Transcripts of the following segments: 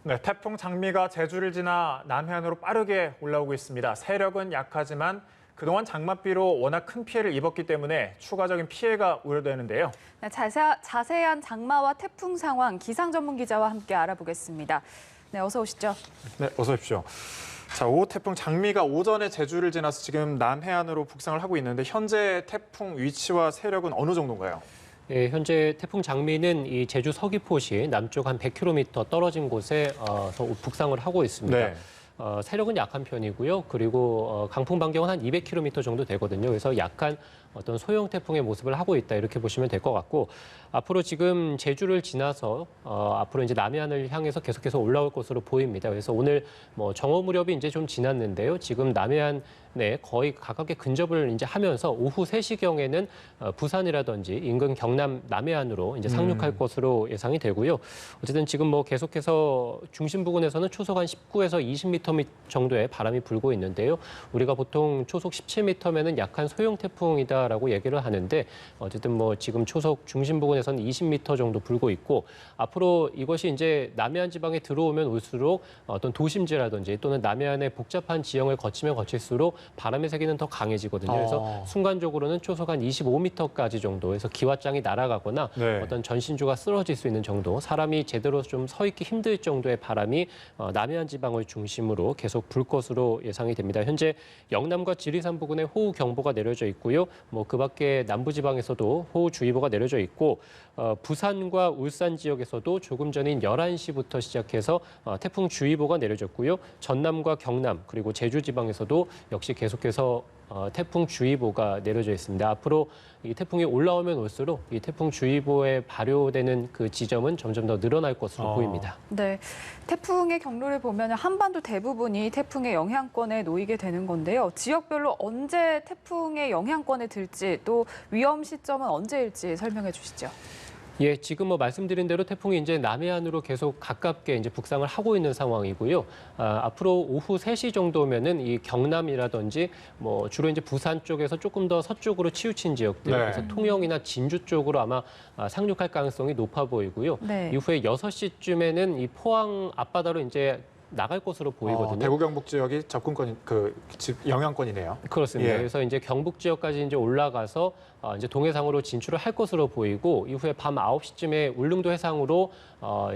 네, 태풍 장미가 제주를 지나 남해안으로 빠르게 올라오고 있습니다. 세력은 약하지만 그동안 장맛비로 워낙 큰 피해를 입었기 때문에 추가적인 피해가 우려되는데요. 네, 자세한 장마와 태풍 상황 기상 전문 기자와 함께 알아보겠습니다. 네, 어서 오시죠. 네, 어서 오십시오. 자, 5호 태풍 장미가 오전에 제주를 지나서 지금 남해안으로 북상을 하고 있는데 현재 태풍 위치와 세력은 어느 정도인가요? 예, 현재 태풍 장미는 이 제주 서귀포시 남쪽 한 100km 떨어진 곳에 북상을 하고 있습니다. 네. 세력은 약한 편이고요. 그리고 강풍 반경은 한 200km 정도 되거든요. 그래서 약한 어떤 소형 태풍의 모습을 하고 있다 이렇게 보시면 될 것 같고 앞으로 지금 제주를 지나서 앞으로 이제 남해안을 향해서 계속해서 올라올 것으로 보입니다. 그래서 오늘 뭐 정오 무렵이 이제 좀 지났는데요. 지금 남해안에 거의 가깝게 근접을 이제 하면서 오후 3시경에는 부산이라든지 인근 경남 남해안으로 이제 상륙할 것으로 예상이 되고요. 어쨌든 지금 뭐 계속해서 중심 부근에서는 초속 한 19에서 20m 정도의 바람이 불고 있는데요. 우리가 보통 초속 17m면은 약한 소형 태풍이다라고 얘기를 하는데 어쨌든 뭐 지금 초속 중심 부근에서는 20m 정도 불고 있고 앞으로 이것이 이제 남해안 지방에 들어오면 올수록 어떤 도심지라든지 또는 남해안의 복잡한 지형을 거치면 거칠수록 바람의 세기는 더 강해지거든요. 그래서 순간적으로는 초속 한 25m까지 정도에서 기와장이 날아가거나 네. 어떤 전신주가 쓰러질 수 있는 정도, 사람이 제대로 좀 서 있기 힘들 정도의 바람이 남해안 지방을 중심으로 계속 불 것으로 예상이 됩니다. 현재 영남과 지리산 부근에 호우경보가 내려져 있고요. 뭐 그밖에 남부지방에서도 호우주의보가 내려져 있고 부산과 울산 지역에서도 조금 전인 11시부터 시작해서 태풍주의보가 내려졌고요. 전남과 경남 그리고 제주 지방에서도 역시 계속해서 태풍주의보가 내려져 있습니다. 앞으로 이 태풍이 올라오면 올수록 이 태풍주의보에 발효되는 그 지점은 점점 더 늘어날 것으로 보입니다. 네, 태풍의 경로를 보면 한반도 대부분이 태풍의 영향권에 놓이게 되는 건데요. 지역별로 언제 태풍의 영향권에 들지 또 위험 시점은 언제일지 설명해 주시죠. 예, 지금 뭐 말씀드린 대로 태풍이 이제 남해안으로 계속 가깝게 이제 북상을 하고 있는 상황이고요. 앞으로 오후 3시 정도면은 이 경남이라든지 뭐 주로 이제 부산 쪽에서 조금 더 서쪽으로 치우친 지역들, 네. 그래서 통영이나 진주 쪽으로 아마 상륙할 가능성이 높아 보이고요. 네. 이후에 6시쯤에는 이 포항 앞바다로 이제 나갈 것으로 보이거든요. 대구 경북 지역이 접근권 영향권이네요. 그렇습니다. 예. 그래서 이제 경북 지역까지 이제 올라가서 이제 동해상으로 진출을 할 것으로 보이고 이후에 밤 9시쯤에 울릉도 해상으로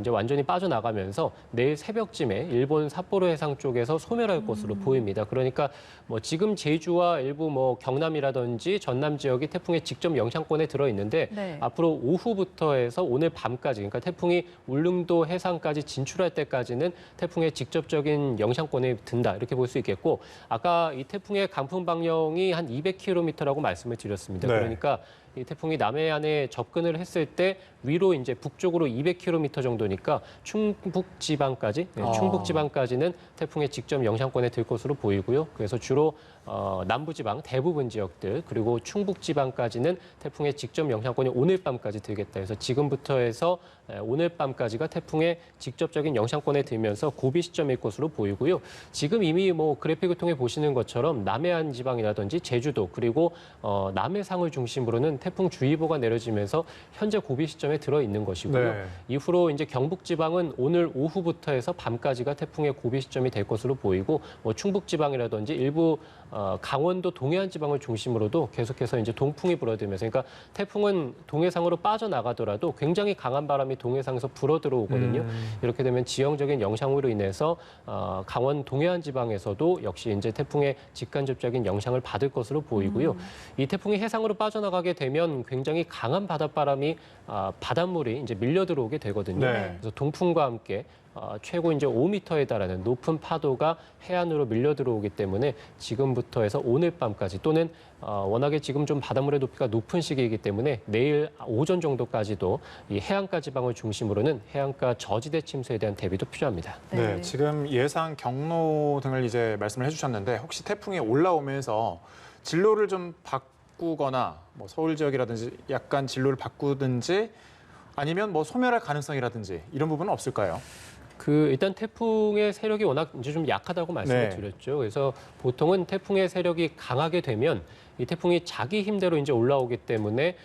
이제 완전히 빠져나가면서 내일 새벽쯤에 일본 삿포로 해상 쪽에서 소멸할 것으로 보입니다. 그러니까 뭐 지금 제주와 일부 뭐 경남이라든지 전남 지역이 태풍의 직접 영향권에 들어 있는데 네. 앞으로 오후부터 해서 오늘 밤까지 그러니까 태풍이 울릉도 해상까지 진출할 때까지는 태풍의 직접적인 영향권에 든다 이렇게 볼 수 있겠고 아까 이 태풍의 강풍 방향이 한 200km라고 말씀을 드렸습니다. 네. 그러니까 이 태풍이 남해안에 접근을 했을 때 위로 이제 북쪽으로 200km 정도니까 충북지방까지, 충북지방까지는 태풍의 직접 영향권에 들 것으로 보이고요. 그래서 주로 남부지방 대부분 지역들 그리고 충북지방까지는 태풍의 직접 영향권이 오늘 밤까지 들겠다 해서 지금부터 해서 오늘 밤까지가 태풍의 직접적인 영향권에 들면서 고비 시점일 것으로 보이고요. 지금 이미 뭐 그래픽을 통해 보시는 것처럼 남해안 지방이라든지 제주도 그리고 남해상을 중심으로는 태풍주의보가 내려지면서 현재 고비 시점에 들어 있는 것이고요. 네. 이후로 이제 경북 지방은 오늘 오후부터 해서 밤까지가 태풍의 고비 시점이 될 것으로 보이고 뭐 충북 지방이라든지 일부 강원도 동해안 지방을 중심으로도 계속해서 이제 동풍이 불어들면서 그러니까 태풍은 동해상으로 빠져나가더라도 굉장히 강한 바람이 동해상에서 불어 들어오거든요. 이렇게 되면 지형적인 영향으로 인해서 강원 동해안 지방에서도 역시 이제 태풍의 직간접적인 영향을 받을 것으로 보이고요. 이 태풍이 해상으로 빠져나가게 되면 굉장히 강한 바닷바람이 바닷물이 이제 밀려 들어오게 되거든요. 네. 그래서 동풍과 함께 최고 이제 5m에 달하는 높은 파도가 해안으로 밀려 들어오기 때문에 지금부터 해서 오늘 밤까지 또는 워낙에 지금 좀 바닷물의 높이가 높은 시기이기 때문에 내일 오전 정도까지도 이 해안가 지방을 중심으로는 해안가 저지대 침수에 대한 대비도 필요합니다. 네, 지금 예상 경로 등을 이제 말씀을 해주셨는데 혹시 태풍이 올라오면서 진로를 좀 바꾸거나 뭐 서울 지역이라든지 약간 진로를 바꾸든지 아니면 뭐 소멸할 가능성이라든지 이런 부분은 없을까요? 일단 태풍의 세력이 워낙 이제 좀 약하다고 말씀을 네. 드렸죠. 그래서 보통은 태풍의 세력이 강하게 되면 이 태풍이 자기 힘대로 이제 올라오기 때문에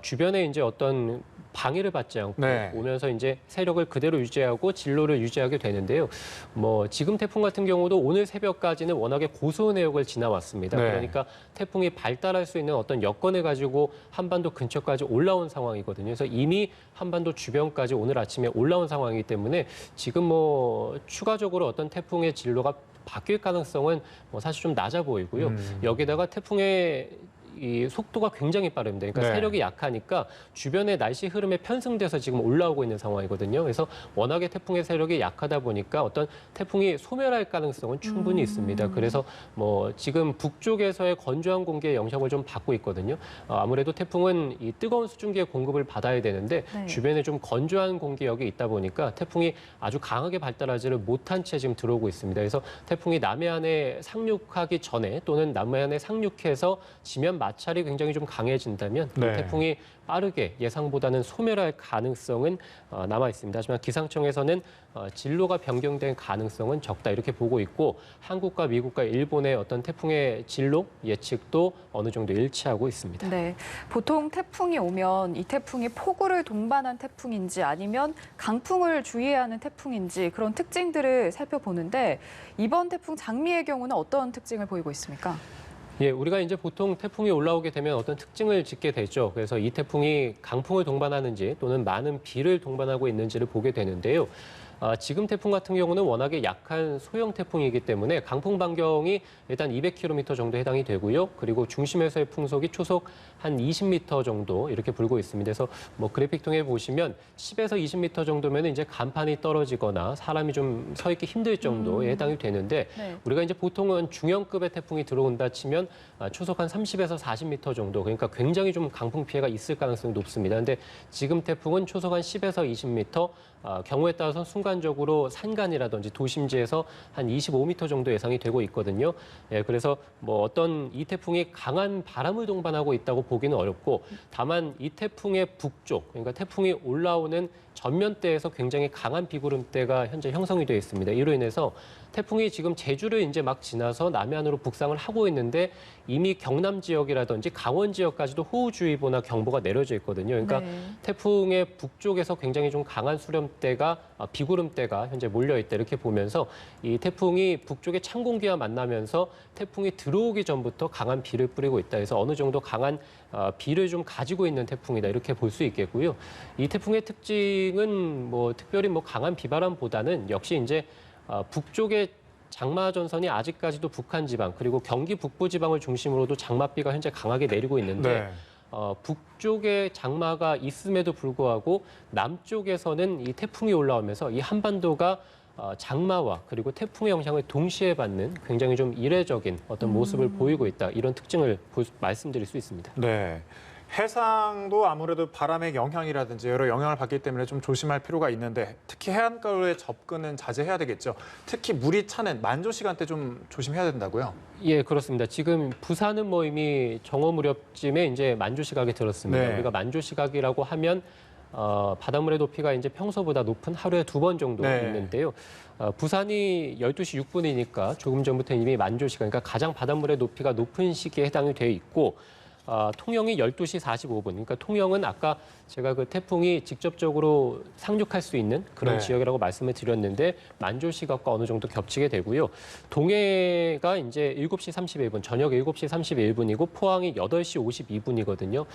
주변에 이제 어떤 방해를 받지 않고 네. 오면서 이제 세력을 그대로 유지하고 진로를 유지하게 되는데요. 뭐 지금 태풍 같은 경우도 오늘 새벽까지는 워낙에 고수온 해역을 지나왔습니다. 네. 그러니까 태풍이 발달할 수 있는 어떤 여건을 가지고 한반도 근처까지 올라온 상황이거든요. 그래서 이미 한반도 주변까지 오늘 아침에 올라온 상황이기 때문에 지금 뭐 추가적으로 어떤 태풍의 진로가 바뀔 가능성은 뭐 사실 좀 낮아 보이고요. 여기다가 태풍의 이 속도가 굉장히 빠릅니다. 그러니까 네. 세력이 약하니까 주변의 날씨 흐름에 편승돼서 지금 올라오고 있는 상황이거든요. 그래서 워낙에 태풍의 세력이 약하다 보니까 어떤 태풍이 소멸할 가능성은 충분히 있습니다. 그래서 뭐 지금 북쪽에서의 건조한 공기의 영향을 좀 받고 있거든요. 아무래도 태풍은 이 뜨거운 수증기의 공급을 받아야 되는데 네. 주변에 좀 건조한 공기역이 있다 보니까 태풍이 아주 강하게 발달하지를 못한 채 지금 들어오고 있습니다. 그래서 태풍이 남해안에 상륙하기 전에 또는 남해안에 상륙해서 지면 마찰이 굉장히 좀 강해진다면 이 네. 태풍이 빠르게 예상보다는 소멸할 가능성은 남아 있습니다. 하지만 기상청에서는 진로가 변경된 가능성은 적다 이렇게 보고 있고 한국과 미국과 일본의 어떤 태풍의 진로 예측도 어느 정도 일치하고 있습니다. 네, 보통 태풍이 오면 이 태풍이 폭우를 동반한 태풍인지 아니면 강풍을 주의해야 하는 태풍인지 그런 특징들을 살펴보는데 이번 태풍 장미의 경우는 어떤 특징을 보이고 있습니까? 예, 우리가 이제 보통 태풍이 올라오게 되면 어떤 특징을 짓게 되죠. 그래서 이 태풍이 강풍을 동반하는지 또는 많은 비를 동반하고 있는지를 보게 되는데요. 지금 태풍 같은 경우는 워낙에 약한 소형 태풍이기 때문에 강풍 반경이 일단 200km 정도 해당이 되고요. 그리고 중심에서의 풍속이 초속 한 20m 정도 이렇게 불고 있습니다. 그래서 뭐 그래픽 통해 보시면 10에서 20m 정도면 이제 간판이 떨어지거나 사람이 좀 서 있기 힘들 정도에 해당이 되는데 네. 우리가 이제 보통은 중형급의 태풍이 들어온다 치면 초속 한 30에서 40m 정도 그러니까 굉장히 좀 강풍 피해가 있을 가능성이 높습니다. 근데 지금 태풍은 초속 한 10에서 20m 경우에 따라서 순간적으로 산간이라든지 도심지에서 한 25m 정도 예상이 되고 있거든요. 예, 그래서 뭐 어떤 이 태풍이 강한 바람을 동반하고 있다고 보기는 어렵고 다만 이 태풍의 북쪽, 그러니까 태풍이 올라오는 전면대에서 굉장히 강한 비구름대가 현재 형성이 되어 있습니다. 이로 인해서 태풍이 지금 제주를 이제 막 지나서 남해안으로 북상을 하고 있는데 이미 경남 지역이라든지 강원 지역까지도 호우주의보나 경보가 내려져 있거든요. 그러니까 네. 태풍의 북쪽에서 굉장히 좀 강한 수렴대가 비구름대가 현재 몰려 있다 이렇게 보면서 이 태풍이 북쪽의 찬 공기와 만나면서 태풍이 들어오기 전부터 강한 비를 뿌리고 있다. 해서 어느 정도 강한 비를 좀 가지고 있는 태풍이다 이렇게 볼 수 있겠고요. 이 태풍의 특징은 뭐 특별히 뭐 강한 비바람보다는 역시 이제 북쪽의 장마 전선이 아직까지도 북한 지방 그리고 경기 북부 지방을 중심으로도 장맛비가 현재 강하게 내리고 있는데 네. 북쪽에 장마가 있음에도 불구하고 남쪽에서는 이 태풍이 올라오면서 이 한반도가 장마와 그리고 태풍의 영향을 동시에 받는 굉장히 좀 이례적인 어떤 모습을 보이고 있다 이런 특징을 말씀드릴 수 있습니다. 네. 해상도 아무래도 바람의 영향이라든지 여러 영향을 받기 때문에 좀 조심할 필요가 있는데 특히 해안가로의 접근은 자제해야 되겠죠. 특히 물이 차는 만조 시간대 좀 조심해야 된다고요? 예, 그렇습니다. 지금 부산은 뭐 이미 정오 무렵쯤에 이제 만조 시각에 들었습니다. 네. 우리가 만조 시각이라고 하면 바닷물의 높이가 이제 평소보다 높은 하루에 2번 정도 네. 있는데요. 부산이 12시 6분이니까 조금 전부터 이미 만조 시각, 그러니까 가장 바닷물의 높이가 높은 시기에 해당이 돼 있고 통영이 12시 45분. 그러니까 통영은 아까 제가 그 태풍이 직접적으로 상륙할 수 있는 그런 네. 지역이라고 말씀을 드렸는데 만조 시각과 어느 정도 겹치게 되고요. 동해가 이제 7시 31분, 저녁 7시 31분이고 포항이 8시 52분이거든요.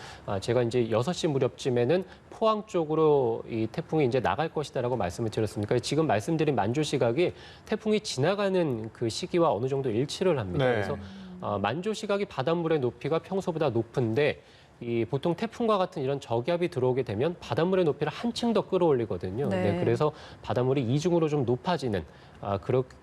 제가 이제 6시 무렵쯤에는 포항 쪽으로 이 태풍이 이제 나갈 것이다라고 말씀을 드렸습니다. 지금 말씀드린 만조 시각이 태풍이 지나가는 그 시기와 어느 정도 일치를 합니다. 네. 그래서 만조 시각이 바닷물의 높이가 평소보다 높은데 이 보통 태풍과 같은 이런 저기압이 들어오게 되면 바닷물의 높이를 한층 더 끌어올리거든요. 네. 그래서 바닷물이 이중으로 좀 높아지는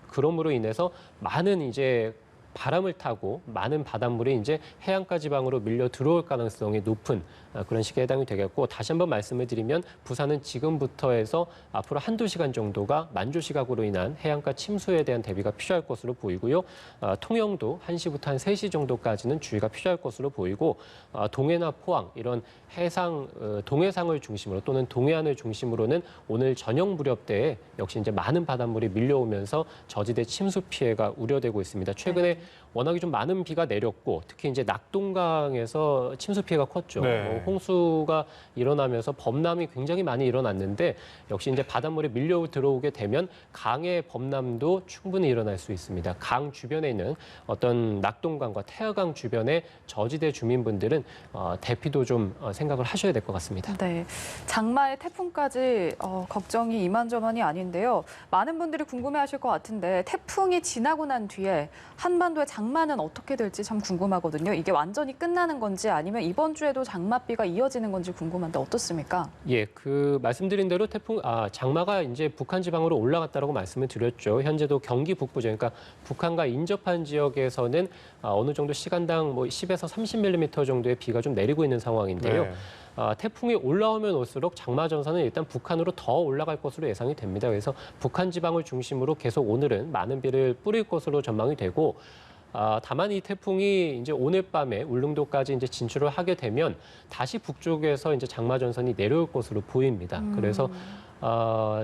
그럼으로 인해서 많은 이제 바람을 타고 많은 바닷물이 이제 해안가 지방으로 밀려 들어올 가능성이 높은 그런 시기에 해당이 되겠고 다시 한번 말씀을 드리면 부산은 지금부터 해서 앞으로 한두 시간 정도가 만조 시각으로 인한 해안가 침수에 대한 대비가 필요할 것으로 보이고요. 통영도 1시부터 한 3시 정도까지는 주의가 필요할 것으로 보이고 동해나 포항 이런 해상 동해상을 중심으로 또는 동해안을 중심으로는 오늘 저녁 무렵대에 역시 이제 많은 바닷물이 밀려오면서 저지대 침수 피해가 우려되고 있습니다. 최근에 워낙에 좀 많은 비가 내렸고 특히 이제 낙동강에서 침수 피해가 컸죠. 네. 홍수가 일어나면서 범람이 굉장히 많이 일어났는데 역시 이제 바닷물이 밀려 들어오게 되면 강의 범람도 충분히 일어날 수 있습니다. 강 주변에 있는 어떤 낙동강과 태화강 주변의 저지대 주민분들은 대피도 좀 생각을 하셔야 될 것 같습니다. 네, 장마의 태풍까지 걱정이 이만저만이 아닌데요. 많은 분들이 궁금해하실 것 같은데 태풍이 지나고 난 뒤에 한반도의 장마는 어떻게 될지 참 궁금하거든요. 이게 완전히 끝나는 건지 아니면 이번 주에도 장맛비가 이어지는 건지 궁금한데 어떻습니까? 예, 그 말씀드린 대로 장마가 이제 북한 지방으로 올라갔다라고 말씀을 드렸죠. 현재도 경기 북부 지역, 그러니까 북한과 인접한 지역에서는 어느 정도 시간당 뭐 10에서 30mm 정도의 비가 좀 내리고 있는 상황인데요. 네. 태풍이 올라오면 올수록 장마 전선은 일단 북한으로 더 올라갈 것으로 예상이 됩니다. 그래서 북한 지방을 중심으로 계속 오늘은 많은 비를 뿌릴 것으로 전망이 되고 다만 이 태풍이 이제 오늘 밤에 울릉도까지 이제 진출을 하게 되면 다시 북쪽에서 이제 장마 전선이 내려올 것으로 보입니다. 그래서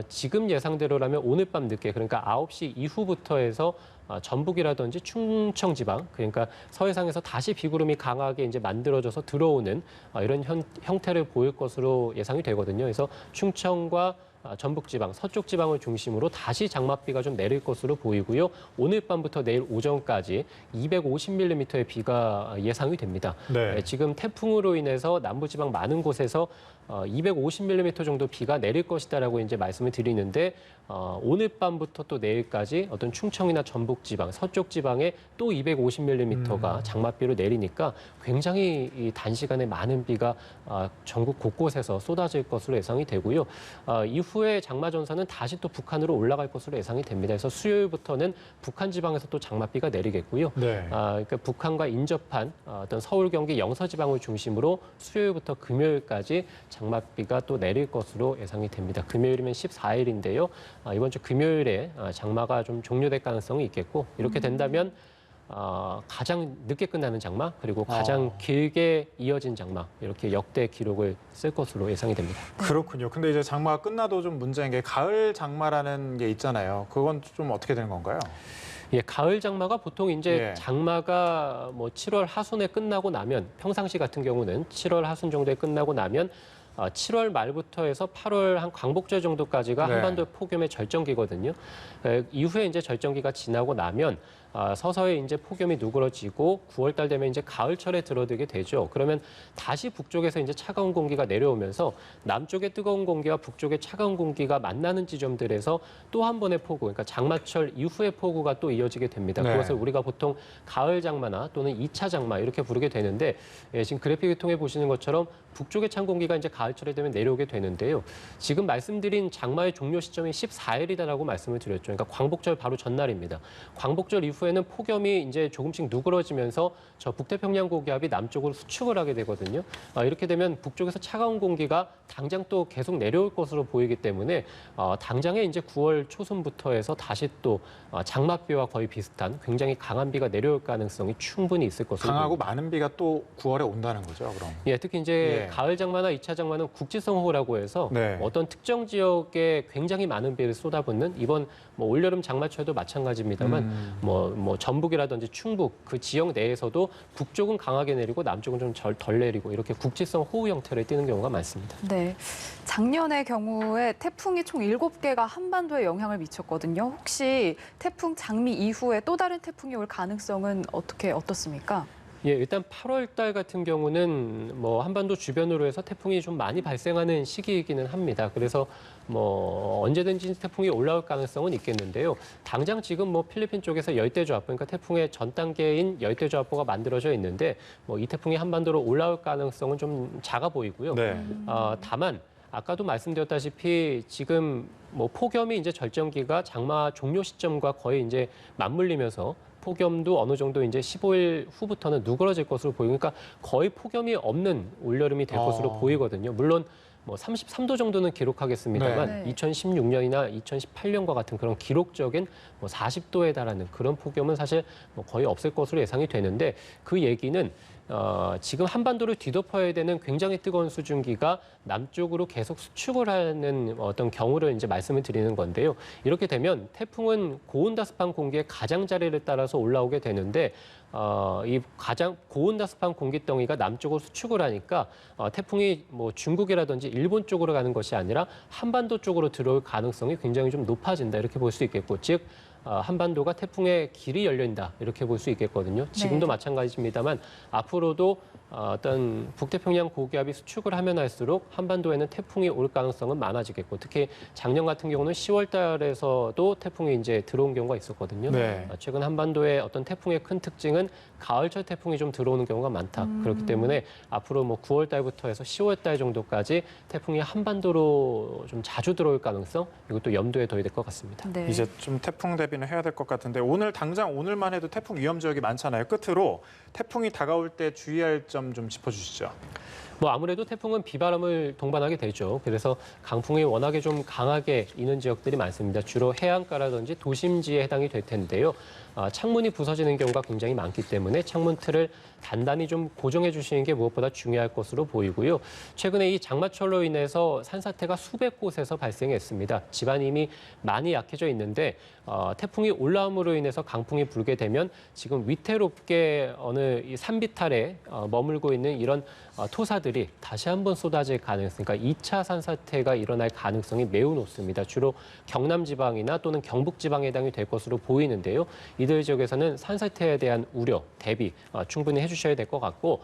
지금 예상대로라면 오늘 밤 늦게 그러니까 9시 이후부터 해서 전북이라든지 충청 지방 그러니까 서해상에서 다시 비구름이 강하게 이제 만들어져서 들어오는 이런 형태를 보일 것으로 예상이 되거든요. 그래서 충청과 전북 지방, 서쪽 지방을 중심으로 다시 장맛비가 좀 내릴 것으로 보이고요. 오늘 밤부터 내일 오전까지 250mm의 비가 예상이 됩니다. 네. 지금 태풍으로 인해서 남부 지방 많은 곳에서 250mm 정도 비가 내릴 것이다라고 이제 말씀을 드리는데 오늘 밤부터 또 내일까지 어떤 충청이나 전북 지방, 서쪽 지방에 또 250mm가 장맛비로 내리니까 굉장히 이 단시간에 많은 비가 전국 곳곳에서 쏟아질 것으로 예상이 되고요. 이후에 장마 전선은 다시 또 북한으로 올라갈 것으로 예상이 됩니다. 그래서 수요일부터는 북한 지방에서 또 장맛비가 내리겠고요. 네. 그러니까 북한과 인접한 어떤 서울, 경기, 영서 지방을 중심으로 수요일부터 금요일까지 장맛비가 또 내릴 것으로 예상이 됩니다. 금요일이면 14일인데요. 이번 주 금요일에 장마가 좀 종료될 가능성이 있겠고 이렇게 된다면 가장 늦게 끝나는 장마 그리고 가장 길게 이어진 장마 이렇게 역대 기록을 쓸 것으로 예상이 됩니다. 그렇군요. 근데 이제 장마가 끝나도 좀 문제인 게 가을 장마라는 게 있잖아요. 그건 좀 어떻게 되는 건가요? 예, 가을 장마가 보통 이제 예. 장마가 뭐 7월 하순에 끝나고 나면 평상시 같은 경우는 7월 하순 정도에 끝나고 나면 7월 말부터 해서 8월 한 광복절 정도까지가 네. 한반도 폭염의 절정기거든요. 이후에 이제 절정기가 지나고 나면 서서히 이제 폭염이 누그러지고 9월 달 되면 이제 가을철에 들어들게 되죠. 그러면 다시 북쪽에서 이제 차가운 공기가 내려오면서 남쪽의 뜨거운 공기와 북쪽의 차가운 공기가 만나는 지점들에서 또 한 번의 폭우, 그러니까 장마철 이후의 폭우가 또 이어지게 됩니다. 네. 그것을 우리가 보통 가을 장마나 또는 2차 장마 이렇게 부르게 되는데 지금 그래픽을 통해 보시는 것처럼 북쪽의 찬 공기가 이제 가을철에 되면 내려오게 되는데요. 지금 말씀드린 장마의 종료 시점이 14일이다라고 말씀을 드렸죠. 그러니까 광복절 바로 전날입니다. 광복절 이후에는 폭염이 이제 조금씩 누그러지면서 저 북태평양 고기압이 남쪽으로 수축을 하게 되거든요. 이렇게 되면 북쪽에서 차가운 공기가 당장 또 계속 내려올 것으로 보이기 때문에 당장에 이제 9월 초순부터 해서 다시 또 장맛비와 거의 비슷한 굉장히 강한 비가 내려올 가능성이 충분히 있을 것으로 강하고 보입니다. 많은 비가 또 9월에 온다는 거죠, 그럼. 예, 특히 이제 예. 가을 장마나 2차 장마는 국지성호우라고 해서 네. 어떤 특정 지역에 굉장히 많은 비를 쏟아붓는 이번 뭐 올여름 장마철도 마찬가지입니다만 뭐 전북이라든지 충북 그 지역 내에서도 북쪽은 강하게 내리고 남쪽은 좀 덜 내리고 이렇게 국지성 호우 형태를 띠는 경우가 많습니다. 네, 작년의 경우에 태풍이 총 7개가 한반도에 영향을 미쳤거든요. 혹시 태풍 장미 이후에 또 다른 태풍이 올 가능성은 어떻습니까? 예, 일단 8월 달 같은 경우는 뭐 한반도 주변으로 해서 태풍이 좀 많이 발생하는 시기이기는 합니다. 그래서 뭐 언제든지 태풍이 올라올 가능성은 있겠는데요. 당장 지금 뭐 필리핀 쪽에서 열대저하보, 그러니까 태풍의 전 단계인 열대저하보가 만들어져 있는데 뭐 이 태풍이 한반도로 올라올 가능성은 좀 작아 보이고요. 네. 다만 아까도 말씀드렸다시피 지금 뭐 폭염이 이제 절정기가 장마 종료 시점과 거의 이제 맞물리면서 폭염도 어느 정도 이제 15일 후부터는 누그러질 것으로 보이니까 거의 폭염이 없는 올여름이 될 것으로 보이거든요. 물론 뭐 33도 정도는 기록하겠습니다만 네. 2016년이나 2018년과 같은 그런 기록적인 뭐 40도에 달하는 그런 폭염은 사실 뭐 거의 없을 것으로 예상이 되는데 그 얘기는 지금 한반도를 뒤덮어야 되는 굉장히 뜨거운 수증기가 남쪽으로 계속 수축을 하는 어떤 경우를 이제 말씀을 드리는 건데요. 이렇게 되면 태풍은 고온다습한 공기의 가장자리를 따라서 올라오게 되는데 이 가장 고온다습한 공기덩이가 남쪽으로 수축을 하니까 태풍이 뭐 중국이라든지 일본 쪽으로 가는 것이 아니라 한반도 쪽으로 들어올 가능성이 굉장히 좀 높아진다 이렇게 볼 수 있겠고, 즉 한반도가 태풍의 길이 열린다 이렇게 볼 수 있겠거든요. 지금도 네. 마찬가지입니다만 앞으로도 어떤 북태평양 고기압이 수축을 하면 할수록 한반도에는 태풍이 올 가능성은 많아지겠고, 특히 작년 같은 경우는 10월 달에서도 태풍이 이제 들어온 경우가 있었거든요. 네. 최근 한반도의 어떤 태풍의 큰 특징은 가을철 태풍이 좀 들어오는 경우가 많다. 그렇기 때문에 앞으로 뭐 9월 달부터 해서 10월 달 정도까지 태풍이 한반도로 좀 자주 들어올 가능성, 이것도 염두에 둬야 될 것 같습니다. 네. 이제 좀 태풍 대비는 해야 될 것 같은데 당장 오늘만 해도 태풍 위험 지역이 많잖아요. 끝으로 태풍이 다가올 때 주의할 점 좀 짚어주시죠. 뭐 아무래도 태풍은 비바람을 동반하게 되죠. 그래서 강풍이 워낙에 좀 강하게 이는 지역들이 많습니다. 주로 해안가라든지 도심지에 해당이 될 텐데요. 창문이 부서지는 경우가 굉장히 많기 때문에 창문 틀을 단단히 좀 고정해 주시는 게 무엇보다 중요할 것으로 보이고요. 최근에 이 장마철로 인해서 산사태가 수백 곳에서 발생했습니다. 지반이 이미 많이 약해져 있는데 태풍이 올라옴으로 인해서 강풍이 불게 되면 지금 위태롭게 어느 이 산비탈에 머물고 있는 이런 토사들이 다시 한번 쏟아질 가능성, 그러니까 2차 산사태가 일어날 가능성이 매우 높습니다. 주로 경남 지방이나 또는 경북 지방에 해당이 될 것으로 보이는데요. 이들 지역에서는 산사태에 대한 우려, 대비 충분히 해주셔야 될 것 같고,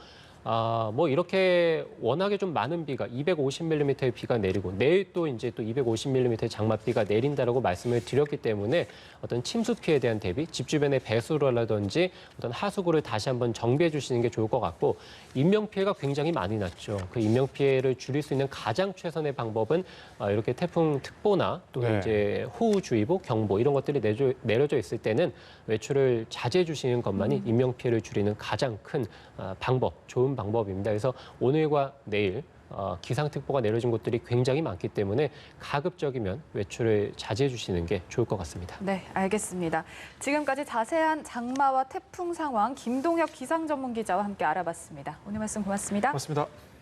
뭐 이렇게 워낙에 좀 많은 비가 250mm의 비가 내리고 내일 또 이제 또 250mm의 장맛비가 내린다라고 말씀을 드렸기 때문에 어떤 침수 피해에 대한 대비, 집 주변의 배수로라든지 어떤 하수구를 다시 한번 정비해 주시는 게 좋을 것 같고, 인명 피해가 굉장히 많이 났죠. 그 인명 피해를 줄일 수 있는 가장 최선의 방법은 이렇게 태풍 특보나 또는 네. 이제 호우주의보, 경보 이런 것들이 내려져 있을 때는 외출을 자제해 주시는 것만이 인명 피해를 줄이는 가장 큰 방법, 좋은 방법입니다. 그래서 오늘과 내일 기상특보가 내려진 곳들이 굉장히 많기 때문에 가급적이면 외출을 자제해 주시는 게 좋을 것 같습니다. 네, 알겠습니다. 지금까지 자세한 장마와 태풍 상황 김동혁 기상전문기자와 함께 알아봤습니다. 오늘 말씀 고맙습니다. 고맙습니다.